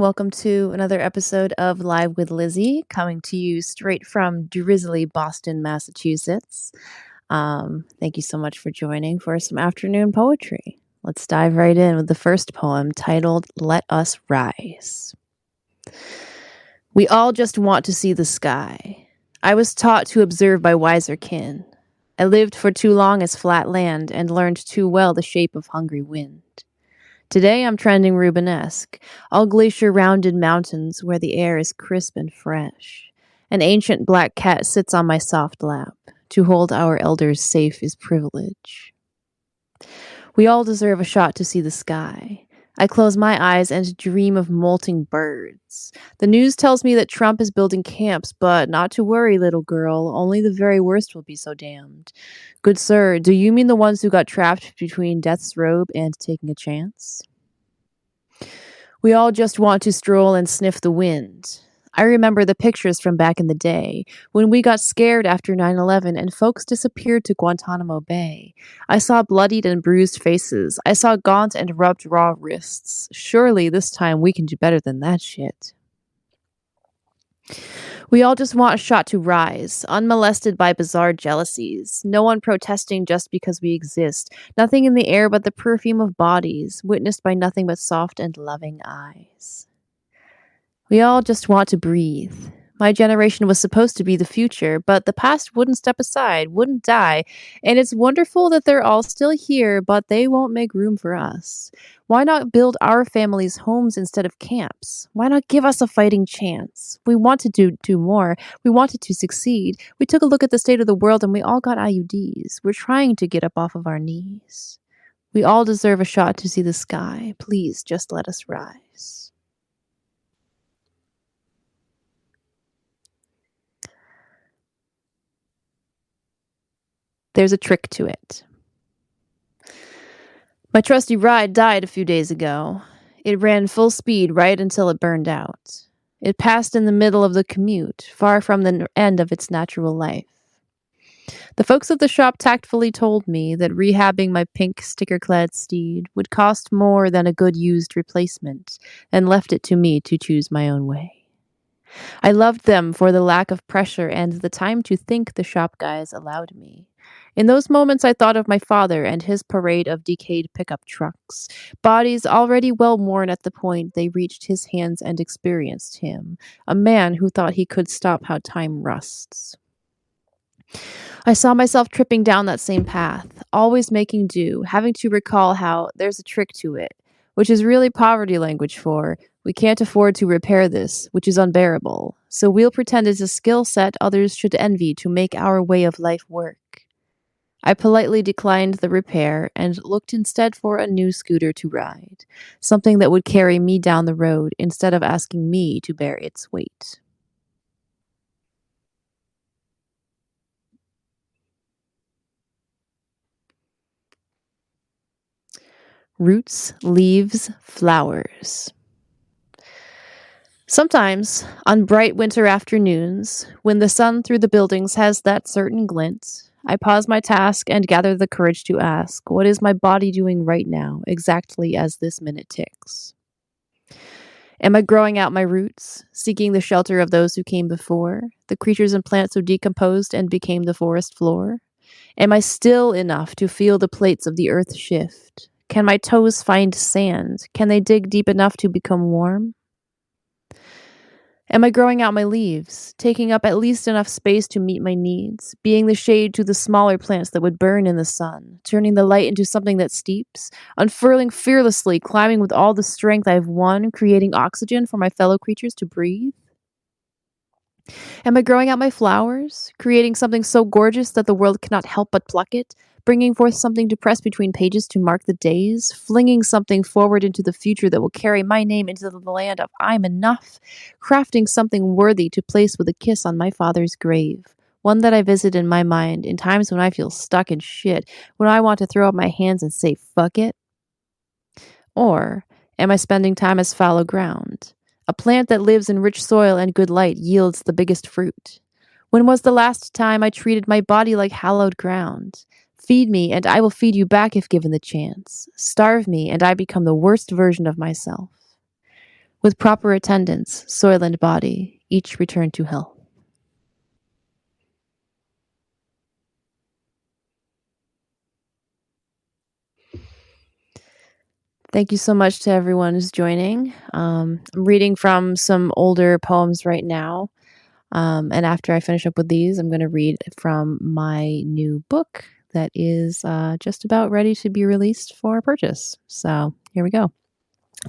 Welcome to another episode of Live with Lizzy, coming to you straight from drizzly Boston, Massachusetts. Thank you so much for joining for some afternoon poetry. Let's dive right in with the first poem titled Let Us Rise. We all just want to see the sky. I was taught to observe by wiser kin. I lived for too long as flat land and learned too well the shape of hungry wind. Today I'm trending Rubenesque, all glacier-rounded mountains where the air is crisp and fresh. An ancient black cat sits on my soft lap. To hold our elders safe is privilege. We all deserve a shot to see the sky. I close my eyes and dream of molting birds. The news tells me that Trump is building camps, but not to worry, little girl. Only the very worst will be so damned. Good sir, do you mean the ones who got trapped between death's robe and taking a chance? We all just want to stroll and sniff the wind. I remember the pictures from back in the day, when we got scared after 9/11 and folks disappeared to Guantanamo Bay. I saw bloodied and bruised faces. I saw gaunt and rubbed raw wrists. Surely this time we can do better than that shit. We all just want a shot to rise, unmolested by bizarre jealousies. No one protesting just because we exist. Nothing in the air but the perfume of bodies, witnessed by nothing but soft and loving eyes. We all just want to breathe. My generation was supposed to be the future, but the past wouldn't step aside, wouldn't die, and it's wonderful that they're all still here, but they won't make room for us. Why not build our families homes instead of camps? Why not give us a fighting chance? We want to do more. We wanted to succeed. We took a look at the state of the world and we all got IUDs. We're trying to get up off of our knees. We all deserve a shot to see the sky. Please just let us rise. There's a trick to it. My trusty ride died a few days ago. It ran full speed right until it burned out. It passed in the middle of the commute, far from the end of its natural life. The folks at the shop tactfully told me that rehabbing my pink sticker-clad steed would cost more than a good used replacement, and left it to me to choose my own way. I loved them for the lack of pressure and the time to think the shop guys allowed me. In those moments, I thought of my father and his parade of decayed pickup trucks, bodies already well worn at the point they reached his hands and experienced him, a man who thought he could stop how time rusts. I saw myself tripping down that same path, always making do, having to recall how there's a trick to it, which is really poverty language for we can't afford to repair this, which is unbearable, so we'll pretend it's a skill set others should envy to make our way of life work. I politely declined the repair and looked instead for a new scooter to ride, something that would carry me down the road instead of asking me to bear its weight. Roots, leaves, flowers. Sometimes, on bright winter afternoons, when the sun through the buildings has that certain glint, I pause my task and gather the courage to ask, what is my body doing right now, exactly as this minute ticks? Am I growing out my roots, seeking the shelter of those who came before, the creatures and plants who decomposed and became the forest floor? Am I still enough to feel the plates of the earth shift? Can my toes find sand? Can they dig deep enough to become warm? Am I growing out my leaves, taking up at least enough space to meet my needs, being the shade to the smaller plants that would burn in the sun, turning the light into something that steeps, unfurling fearlessly, climbing with all the strength I've won, creating oxygen for my fellow creatures to breathe? Am I growing out my flowers, creating something so gorgeous that the world cannot help but pluck it, bringing forth something to press between pages to mark the days, flinging something forward into the future that will carry my name into the land of I'm enough, crafting something worthy to place with a kiss on my father's grave, one that I visit in my mind in times when I feel stuck in shit, when I want to throw up my hands and say fuck it? Or am I spending time as fallow ground? A plant that lives in rich soil and good light yields the biggest fruit. When was the last time I treated my body like hallowed ground? Feed me, and I will feed you back if given the chance. Starve me, and I become the worst version of myself. With proper attendance, soil and body, each return to health. Thank you so much to everyone who's joining. I'm reading from some older poems right now. And after I finish up with these, I'm going to read from my new book that is just about ready to be released for purchase. So here we go.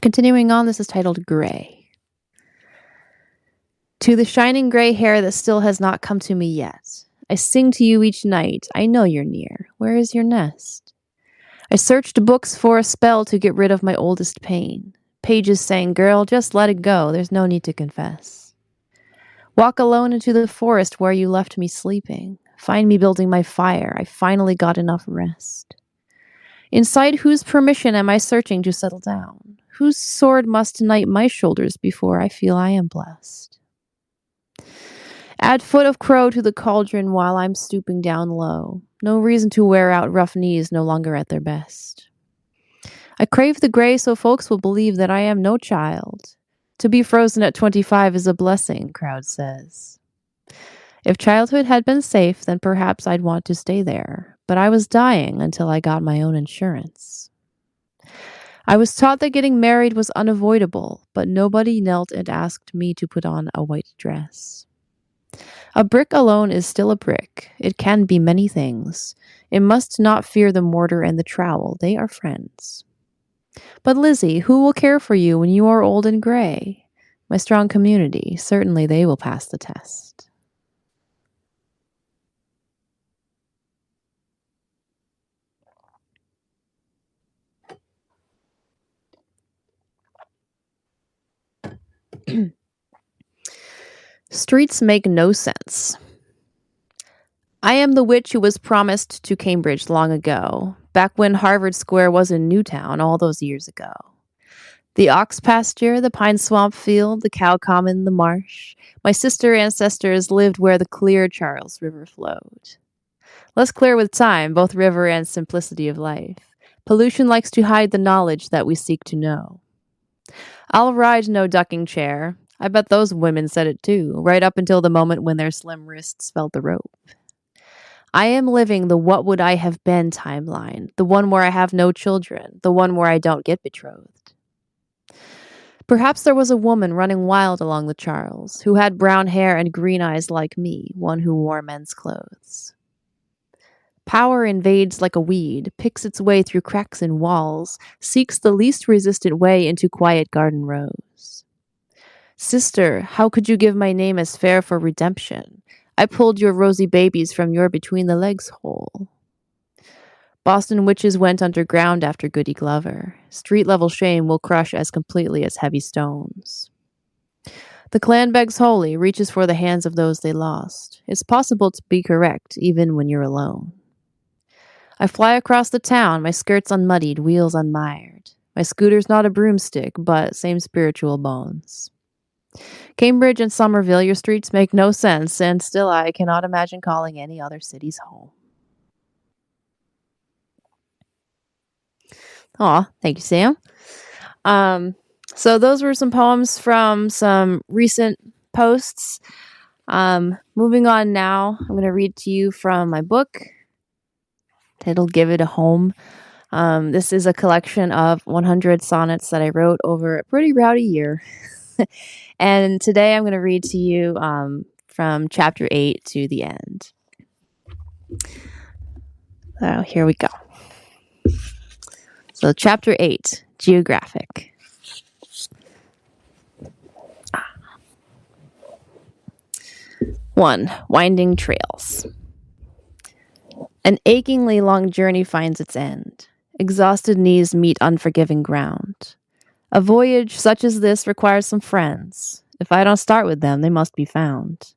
Continuing on, this is titled Gray. To the shining gray hair that still has not come to me yet, I sing to you each night. I know you're near. Where is your nest? I searched books for a spell to get rid of my oldest pain. Pages saying, girl, just let it go. There's no need to confess. Walk alone into the forest where you left me sleeping. Find me building my fire. I finally got enough rest. Inside whose permission am I searching to settle down? Whose sword must knight my shoulders before I feel I am blessed? Add foot of crow to the cauldron while I'm stooping down low. No reason to wear out rough knees no longer at their best. I crave the gray so folks will believe that I am no child. To be frozen at 25 is a blessing, crowd says. If childhood had been safe, then perhaps I'd want to stay there. But I was dying until I got my own insurance. I was taught that getting married was unavoidable, but nobody knelt and asked me to put on a white dress. A brick alone is still a brick. It can be many things. It must not fear the mortar and the trowel. They are friends. But Lizzy, who will care for you when you are old and gray? My strong community. Certainly they will pass the test. Streets make no sense. I am the witch who was promised to Cambridge long ago, back when Harvard Square was in Newtown all those years ago. The ox pasture, the pine swamp field, the cow common, the marsh. My sister ancestors lived where the clear Charles River flowed. Less clear with time, both river and simplicity of life. Pollution likes to hide the knowledge that we seek to know. I'll ride no ducking chair. I bet those women said it too, right up until the moment when their slim wrists felt the rope. I am living the what would I have been timeline, the one where I have no children, the one where I don't get betrothed. Perhaps there was a woman running wild along the Charles, who had brown hair and green eyes like me, one who wore men's clothes. Power invades like a weed, picks its way through cracks in walls, seeks the least resistant way into quiet garden rows. Sister, how could you give my name as fare for redemption? I pulled your rosy babies from your between the legs hole. Boston witches went underground after Goody Glover. Street-level shame will crush as completely as heavy stones. The clan begs holy, reaches for the hands of those they lost. It's possible to be correct, even when you're alone. I fly across the town, my skirts unmuddied, wheels unmired. My scooter's not a broomstick, but same spiritual bones. Cambridge and Somerville, your streets make no sense, and still I cannot imagine calling any other cities home. Aw, thank you, Sam. So those were some poems from some recent posts. Moving on now, I'm going to read to you from my book titled Give It a Home. This is a collection of 100 sonnets that I wrote over a pretty rowdy year. And today I'm going to read to you from chapter 8 to the end. So here we go. So chapter 8, Geographic. 1. Winding trails. An achingly long journey finds its end. Exhausted knees meet unforgiving ground. A voyage such as this requires some friends. If I don't start with them, they must be found.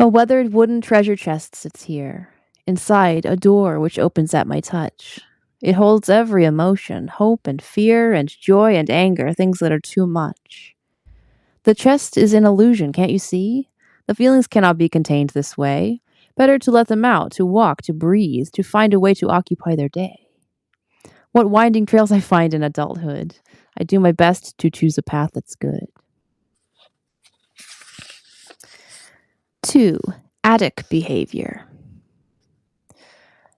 A weathered wooden treasure chest sits here. Inside, a door which opens at my touch. It holds every emotion, hope and fear and joy and anger, things that are too much. The chest is an illusion, can't you see? The feelings cannot be contained this way. Better to let them out, to walk, to breathe, to find a way to occupy their day. What winding trails I find in adulthood. I do my best to choose a path that's good. 2. Attic behavior.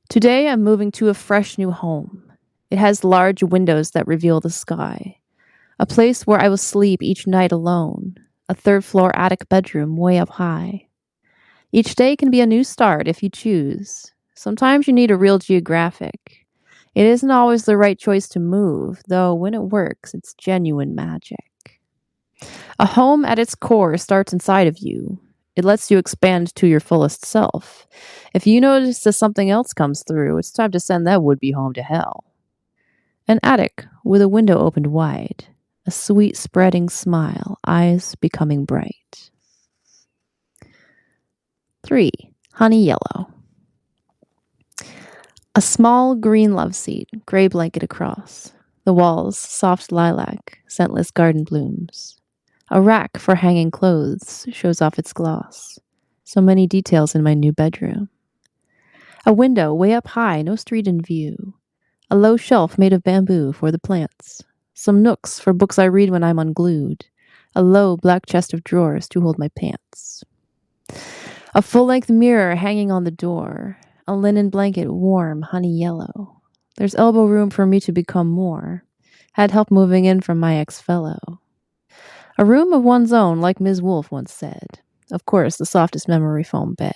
Today I'm moving to a fresh new home. It has large windows that reveal the sky. A place where I will sleep each night alone. A third-floor attic bedroom way up high. Each day can be a new start if you choose. Sometimes you need a real geographic. It isn't always the right choice to move, though when it works, it's genuine magic. A home at its core starts inside of you. It lets you expand to your fullest self. If you notice that something else comes through, it's time to send that would-be home to hell. An attic with a window opened wide. A sweet spreading smile, eyes becoming bright. 3. Honey yellow. A small green love seat, gray blanket across. The walls, soft lilac, scentless garden blooms. A rack for hanging clothes shows off its gloss. So many details in my new bedroom. A window way up high, no street in view. A low shelf made of bamboo for the plants. Some nooks for books I read when I'm unglued. A low black chest of drawers to hold my pants. A full-length mirror hanging on the door. A linen blanket, warm, honey yellow. There's elbow room for me to become more. Had help moving in from my ex-fellow. A room of one's own, like Ms. Wolfe once said. Of course, the softest memory foam bed.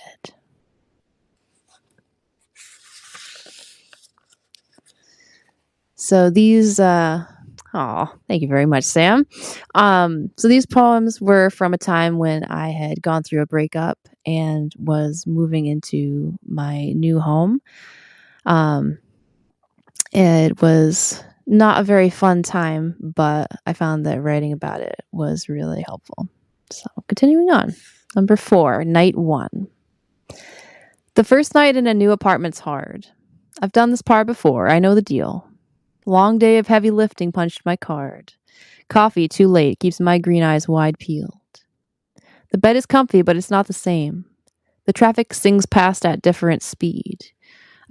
So these, thank you very much, Sam. So these poems were from a time when I had gone through a breakup and was moving into my new home. It was not a very fun time, but I found that writing about it was really helpful. So continuing on. Number 4, night 1. The first night in a new apartment's hard. I've done this part before. I know the deal. Long day of heavy lifting punched my card. Coffee too late keeps my green eyes wide peeled. The bed is comfy, but it's not the same. The traffic sings past at different speed.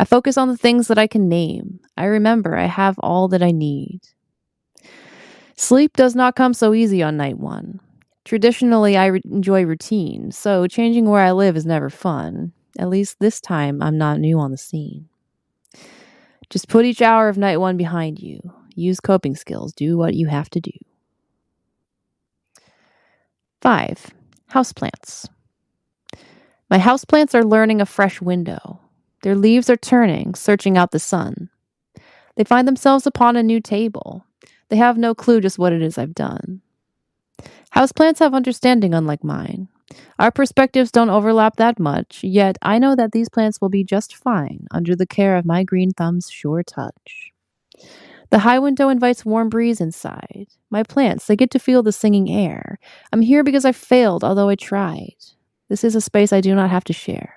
I focus on the things that I can name. I remember I have all that I need. Sleep does not come so easy on night 1. Traditionally, I enjoy routine, so changing where I live is never fun. At least this time, I'm not new on the scene. Just put each hour of night 1 behind you. Use coping skills. Do what you have to do. 5. Houseplants. My houseplants are learning a fresh window. Their leaves are turning, searching out the sun. They find themselves upon a new table. They have no clue just what it is I've done. Houseplants have understanding unlike mine. Our perspectives don't overlap that much, yet I know that these plants will be just fine under the care of my green thumb's sure touch. The high window invites warm breeze inside. My plants, they get to feel the singing air. I'm here because I failed, although I tried. This is a space I do not have to share.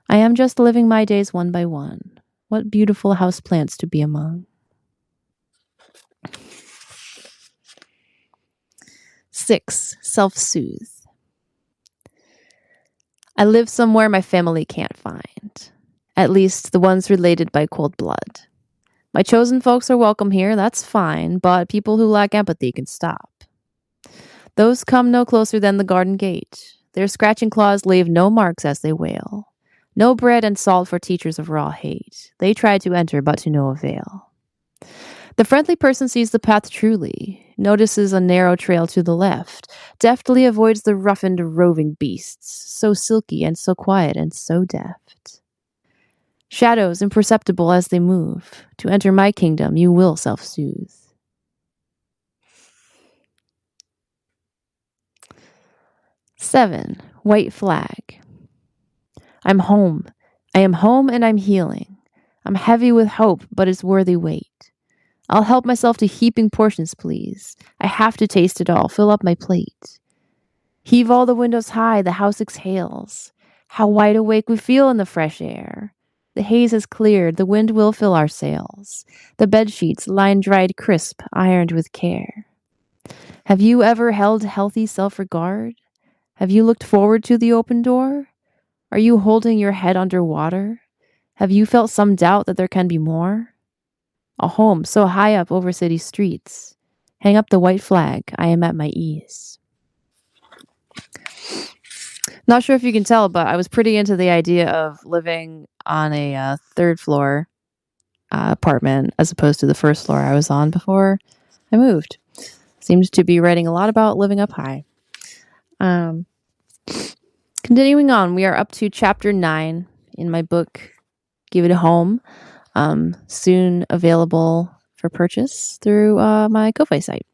I am just living my days one by one. What beautiful houseplants to be among. 6. Self-soothe. I live somewhere my family can't find. At least the ones related by cold blood. My chosen folks are welcome here, that's fine, but people who lack empathy can stop. Those come no closer than the garden gate. Their scratching claws leave no marks as they wail. No bread and salt for teachers of raw hate. They try to enter, but to no avail. The friendly person sees the path truly, notices a narrow trail to the left, deftly avoids the roughened, roving beasts, so silky and so quiet and so deft. Shadows imperceptible as they move. To enter my kingdom, you will self-soothe. 7. White flag. I'm home. I am home and I'm healing. I'm heavy with hope, but it's worthy weight. I'll help myself to heaping portions, please. I have to taste it all. Fill up my plate. Heave all the windows high, the house exhales. How wide awake we feel in the fresh air. The haze has cleared, the wind will fill our sails. The bed sheets, line-dried crisp, ironed with care. Have you ever held healthy self-regard? Have you looked forward to the open door? Are you holding your head under water? Have you felt some doubt that there can be more? A home so high up over city streets. Hang up the white flag. I am at my ease. Not sure if you can tell, but I was pretty into the idea of living on a third floor apartment as opposed to the first floor I was on before I moved. Seems to be writing a lot about living up high. Um, Continuing on, we are up to chapter 9 in my book, Give It a Home, soon available for purchase through my Ko-Fi site.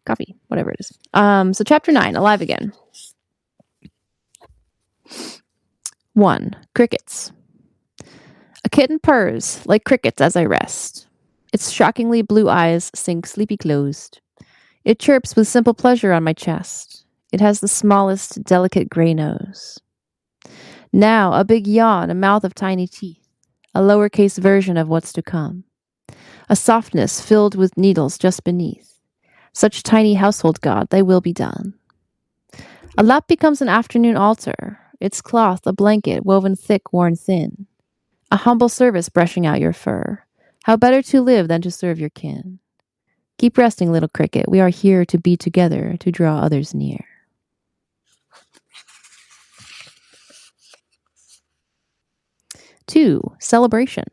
Coffee, whatever it is. So chapter 9, Alive Again. 1. Crickets. A kitten purrs like crickets as I rest. Its shockingly blue eyes sink sleepy closed. It chirps with simple pleasure on my chest. It has the smallest, delicate gray nose. Now, a big yawn, a mouth of tiny teeth, a lowercase version of what's to come. A softness filled with needles just beneath. Such tiny household god, thy will be done. A lap becomes an afternoon altar, its cloth a blanket woven thick, worn thin. A humble service brushing out your fur. How better to live than to serve your kin. Keep resting, little cricket. We are here to be together, to draw others near. 2. Celebration.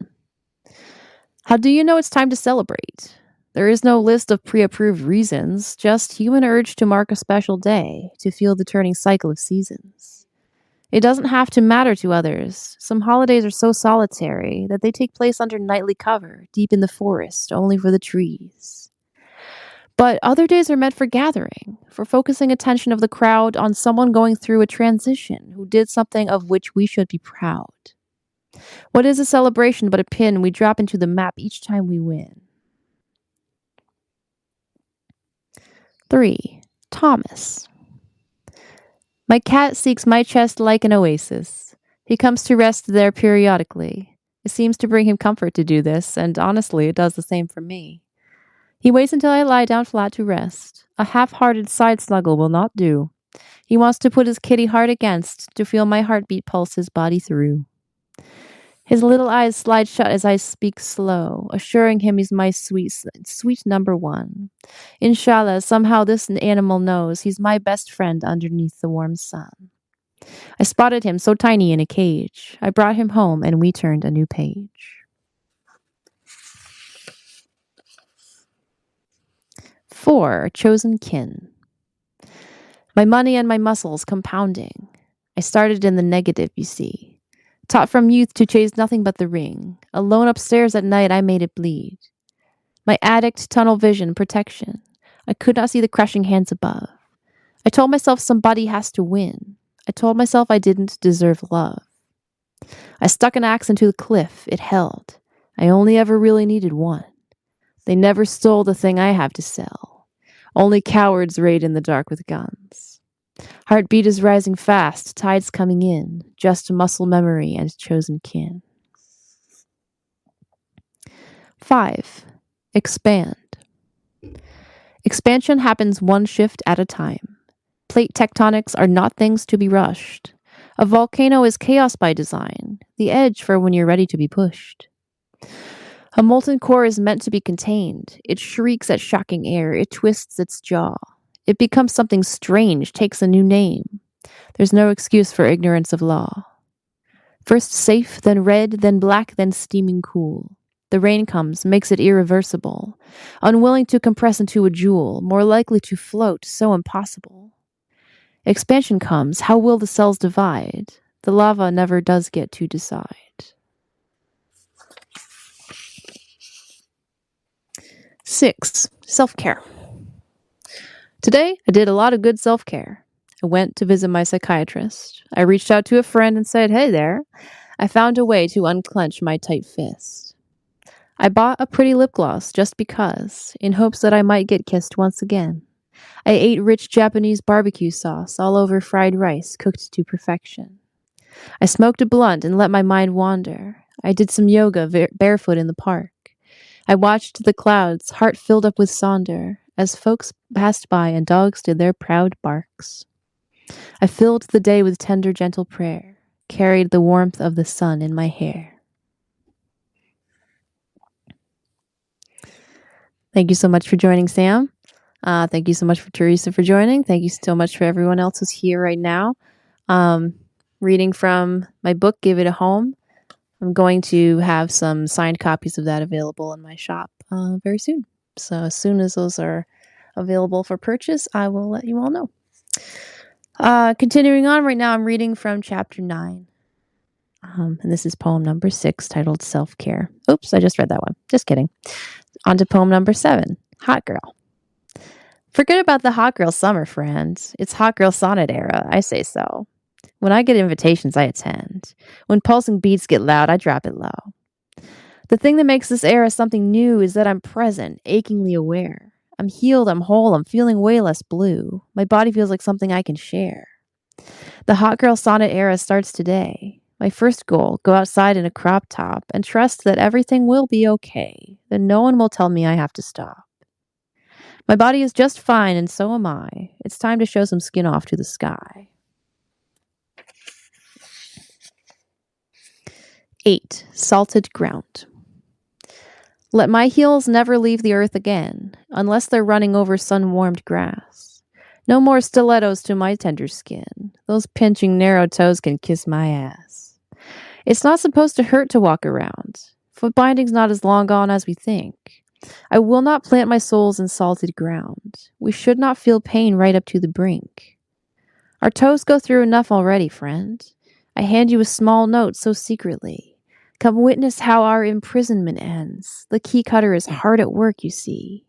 How do you know it's time to celebrate? There is no list of pre-approved reasons, just human urge to mark a special day, to feel the turning cycle of seasons. It doesn't have to matter to others. Some holidays are so solitary that they take place under nightly cover, deep in the forest, only for the trees. But other days are meant for gathering, for focusing attention of the crowd on someone going through a transition who did something of which we should be proud. What is a celebration but a pin we drop into the map each time we win? 3. Thomas. My cat seeks my chest like an oasis. He comes to rest there periodically. It seems to bring him comfort to do this, and honestly, it does the same for me. He waits until I lie down flat to rest. A half-hearted side snuggle will not do. He wants to put his kitty heart against, to feel my heartbeat pulse his body through. His little eyes slide shut as I speak slow, assuring him he's my sweet number one. Inshallah, somehow this animal knows he's my best friend underneath the warm sun. I spotted him so tiny in a cage. I brought him home and we turned a new page. 4. Chosen kin. My money and my muscles compounding. I started in the negative, you see. Taught from youth to chase nothing but the ring. Alone upstairs at night, I made it bleed. My addict, tunnel vision, protection. I could not see the crushing hands above. I told myself somebody has to win. I told myself I didn't deserve love. I stuck an axe into the cliff. It held. I only ever really needed one. They never stole the thing I have to sell. Only cowards raid in the dark with guns. Heartbeat is rising fast, tides coming in, just muscle memory and chosen kin. 5. Expand. Expansion happens one shift at a time. Plate tectonics are not things to be rushed. A volcano is chaos by design, the edge for when you're ready to be pushed. A molten core is meant to be contained. It shrieks at shocking air. It twists its jaw. It becomes something strange, takes a new name. There's no excuse for ignorance of law. First safe, then red, then black, then steaming cool. The rain comes, makes it irreversible. Unwilling to compress into a jewel, more likely to float, so impossible. Expansion comes, how will the cells divide? The lava never does get to decide. 6. Self-care. Today, I did a lot of good self-care. I went to visit my psychiatrist. I reached out to a friend and said, hey there. I found a way to unclench my tight fist. I bought a pretty lip gloss just because, in hopes that I might get kissed once again. I ate rich Japanese barbecue sauce all over fried rice cooked to perfection. I smoked a blunt and let my mind wander. I did some yoga barefoot in the park. I watched the clouds, heart filled up with sonder, as folks passed by and dogs did their proud barks. I filled the day with tender, gentle prayer, carried the warmth of the sun in my hair. Thank you so much for joining, Sam. Thank you so much for Teresa for joining. Thank you so much for everyone else who's here right now. Um, Reading from my book, Give It a Home. I'm going to have some signed copies of that available in my shop very soon. So as soon as those are available for purchase, I will let you all know. Continuing on, right now I'm reading from chapter 9. And this is poem number 6, titled Self-Care. Oops, I just read that one. Just kidding. On to poem number 7, Hot Girl. Forget about the hot girl summer, friends. It's hot girl sonnet era, I say so. When I get invitations, I attend. When pulsing beats get loud, I drop it low. The thing that makes this era something new is that I'm present, achingly aware. I'm healed, I'm whole, I'm feeling way less blue. My body feels like something I can share. The hot girl sonnet era starts today. My first goal, go outside in a crop top and trust that everything will be okay, that no one will tell me I have to stop. My body is just fine and so am I. It's time to show some skin off to the sky. 8. Salted ground. Let my heels never leave the earth again, unless they're running over sun-warmed grass. No more stilettos to my tender skin. Those pinching narrow toes can kiss my ass. It's not supposed to hurt to walk around. Foot binding's not as long gone as we think. I will not plant my soles in salted ground. We should not feel pain right up to the brink. Our toes go through enough already, friend. I hand you a small note so secretly. Come witness how our imprisonment ends. The key cutter is hard at work, you see.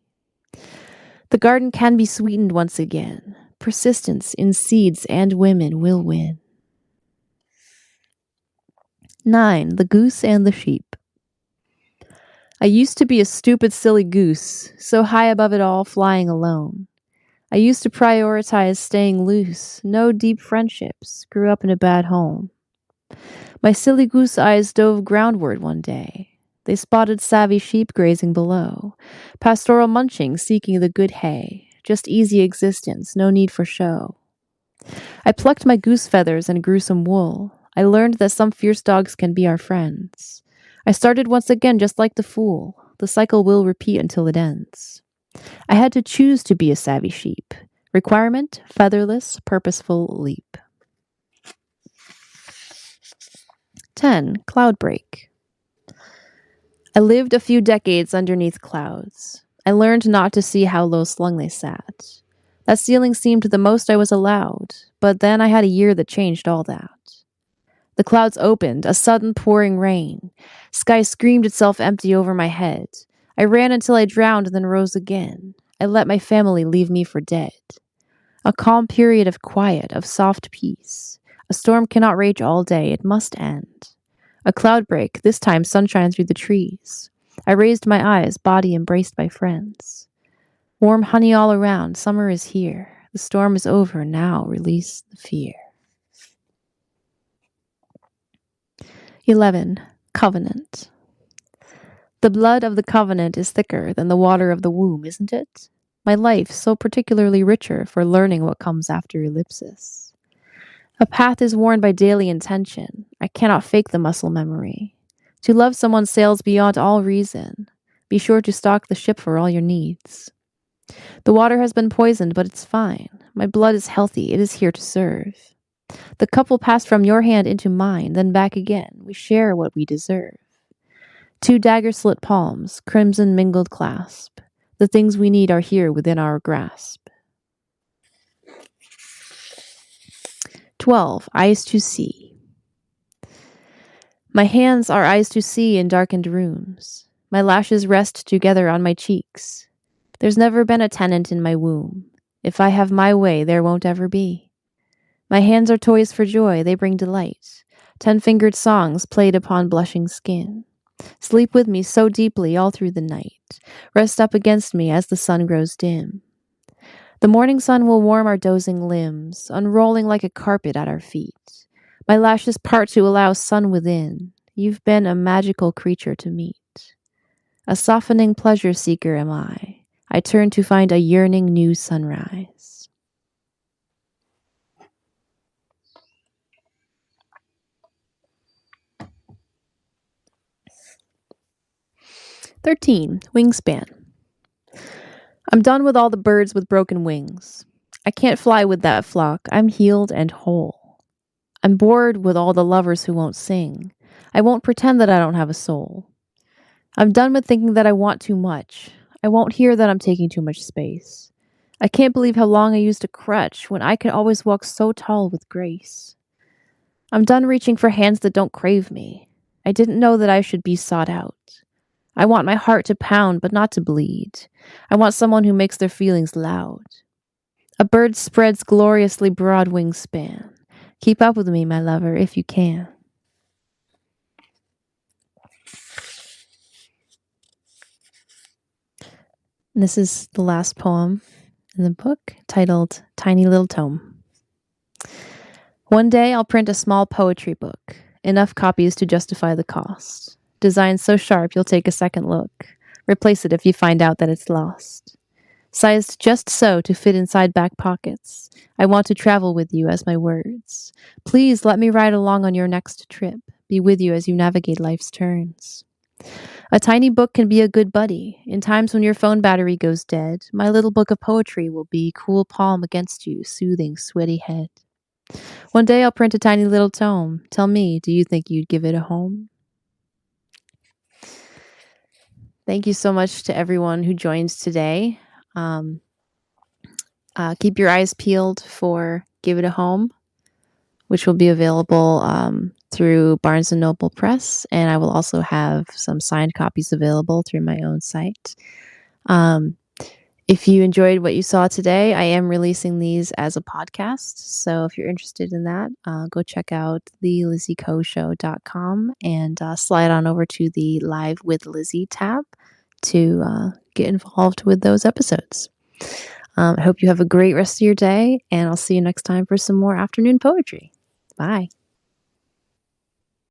The garden can be sweetened once again. Persistence in seeds and women will win. 9. The goose and the sheep. I used to be a stupid, silly goose, so high above it all, flying alone. I used to prioritize staying loose, no deep friendships, grew up in a bad home. My silly goose eyes dove groundward one day. They spotted savvy sheep grazing below, pastoral munching seeking the good hay, just easy existence, no need for show. I plucked my goose feathers and grew some wool. I learned that some fierce dogs can be our friends. I started once again just like the fool. The cycle will repeat until it ends. I had to choose to be a savvy sheep. Requirement, featherless, purposeful leap. 10. Cloud break. I lived a few decades underneath clouds. I learned not to see how low slung they sat. That ceiling seemed the most I was allowed, but then I had a year that changed all that. The clouds opened, a sudden pouring rain. Sky screamed itself empty over my head. I ran until I drowned, then rose again. I let my family leave me for dead. A calm period of quiet, of soft peace. A storm cannot rage all day, it must end. A cloud break, this time sunshine through the trees. I raised my eyes, body embraced by friends. Warm honey all around, summer is here. The storm is over, now release the fear. 11. Covenant. The blood of the covenant is thicker than the water of the womb, isn't it? My life so particularly richer for learning what comes after ellipsis. A path is worn by daily intention. I cannot fake the muscle memory. To love someone sails beyond all reason. Be sure to stock the ship for all your needs. The water has been poisoned, but it's fine. My blood is healthy. It is here to serve. The cup will pass from your hand into mine, then back again. We share what we deserve. 2 dagger-slit palms, crimson mingled clasp. The things we need are here within our grasp. 12. Eyes to see. My hands are eyes to see in darkened rooms. My lashes rest together on my cheeks. There's never been a tenant in my womb. If I have my way, there won't ever be. My hands are toys for joy, they bring delight. 10-fingered songs played upon blushing skin. Sleep with me so deeply all through the night. Rest up against me as the sun grows dim. The morning sun will warm our dozing limbs, unrolling like a carpet at our feet. My lashes part to allow sun within. You've been a magical creature to meet. A softening pleasure seeker am I. I turn to find a yearning new sunrise. 13. Wingspan. I'm done with all the birds with broken wings. I can't fly with that flock. I'm healed and whole. I'm bored with all the lovers who won't sing. I won't pretend that I don't have a soul. I'm done with thinking that I want too much. I won't hear that I'm taking too much space. I can't believe how long I used a crutch when I could always walk so tall with grace. I'm done reaching for hands that don't crave me. I didn't know that I should be sought out. I want my heart to pound, but not to bleed. I want someone who makes their feelings loud. A bird spreads gloriously broad wingspan. Keep up with me, my lover, if you can. And this is the last poem in the book, titled Tiny Little Tome. One day I'll print a small poetry book, enough copies to justify the cost. Designed so sharp you'll take a second look. Replace it if you find out that it's lost. Sized just so to fit inside back pockets. I want to travel with you as my words. Please let me ride along on your next trip. Be with you as you navigate life's turns. A tiny book can be a good buddy. In times when your phone battery goes dead, my little book of poetry will be cool palm against you, soothing sweaty head. One day I'll print a tiny little tome. Tell me, do you think you'd give it a home? Thank you so much to everyone who joins today. Keep your eyes peeled for Give It a Home, which will be available through Barnes & Noble Press, and I will also have some signed copies available through my own site. If you enjoyed what you saw today, I am releasing these as a podcast, so if you're interested in that, go check out thelizzycoshow.com and slide on over to the Live with Lizzy tab to get involved with those episodes. I hope you have a great rest of your day, and I'll see you next time for some more afternoon poetry. Bye.